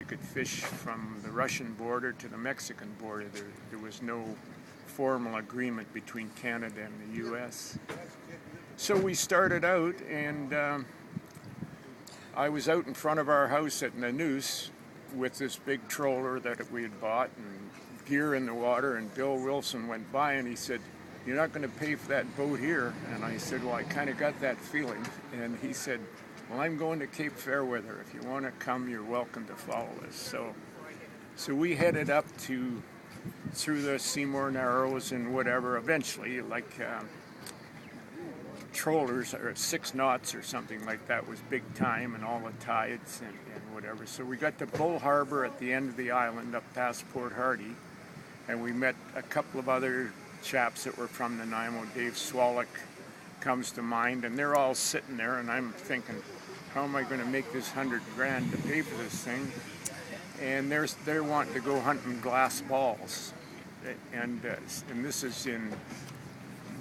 could fish from the Russian border to the Mexican border. There was no formal agreement between Canada and the U.S. So we started out, and I was out in front of our house at Nanoose with this big trawler that we had bought and gear in the water, and Bill Wilson went by and he said, "You're not going to pay for that boat here." And I said, "Well, I kind of got that feeling." And he said, "Well, I'm going to Cape Fairweather. If you want to come, you're welcome to follow us." So we headed up through the Seymour Narrows and whatever. Eventually, like trawlers or 6 knots or something like that was big time, and all the tides and whatever. So we got to Bull Harbor at the end of the island up past Port Hardy, and we met a couple of other chaps that were from Nanaimo. Dave Swallock comes to mind, and they're all sitting there, and I'm thinking, how am I going to make this $100,000 to pay for this thing? And they're wanting to go hunting glass balls, and this is in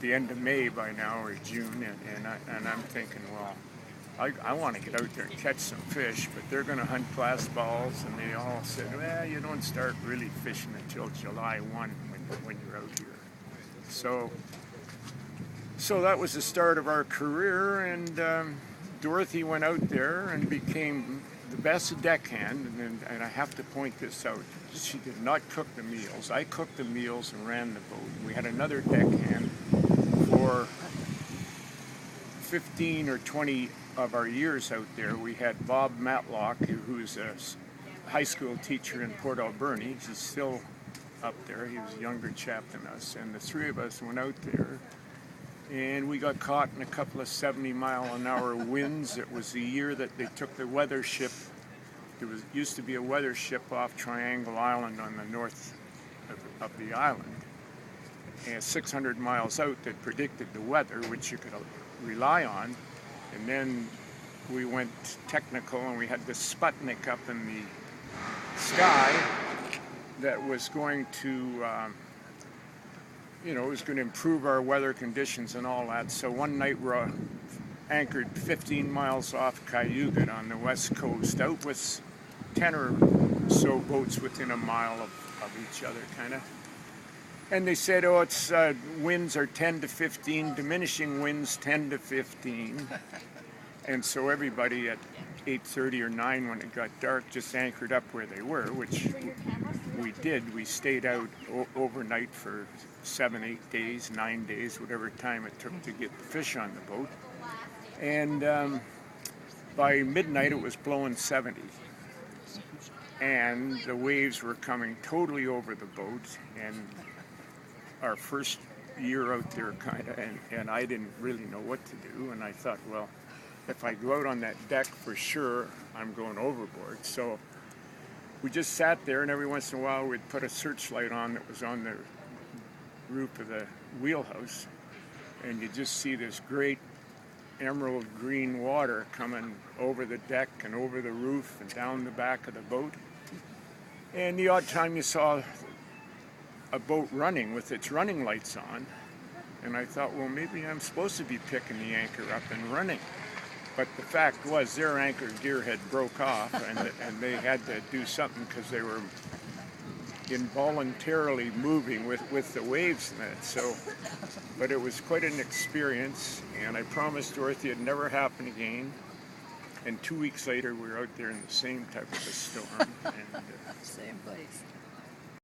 the end of May by now, or June, and I'm thinking, well, I want to get out there and catch some fish, but they're going to hunt glass balls, and they all said, well, you don't start really fishing until July 1 when you're out here. So that was the start of our career, and Dorothy went out there and became the best deckhand, and I have to point this out. She did not cook the meals. I cooked the meals and ran the boat. We had another deckhand for 15 or 20 of our years out there. We had Bob Matlock, who's a high school teacher in Port Alberni. He's still up there. He was a younger chap than us, and the three of us went out there, and we got caught in a couple of 70-mile-an-hour winds. It was the year that they took the weather ship. There used to be a weather ship off Triangle Island on the north of the island, and 600 miles out that predicted the weather, which you could rely on. And then we went technical, and we had this Sputnik up in the sky that was going to it was going to improve our weather conditions and all that. So one night we're anchored 15 miles off Cayuga on the west coast, out with 10 or so boats within a mile of each other, kind of. And they said, oh, it's winds are 10 to 15, diminishing winds 10 to 15. And so everybody at 8:30 or 9 when it got dark just anchored up where they were, which we did. We stayed out overnight for 7, 8 days, 9 days, whatever time it took to get the fish on the boat. And by midnight it was blowing 70. And the waves were coming totally over the boat. And our first year out there, kind of, and I didn't really know what to do. And I thought, well, if I go out on that deck, for sure I'm going overboard. So we just sat there, and every once in a while we'd put a searchlight on that was on the roof of the wheelhouse, and you just see this great emerald green water coming over the deck and over the roof and down the back of the boat. And the odd time you saw a boat running with its running lights on, and I thought, well, maybe I'm supposed to be picking the anchor up and running. But the fact was their anchor gear had broke off, and they had to do something because they were involuntarily moving with the waves in it. So, but it was quite an experience, and I promised Dorothy it'd never happen again. And 2 weeks later, we were out there in the same type of a storm. And, same place.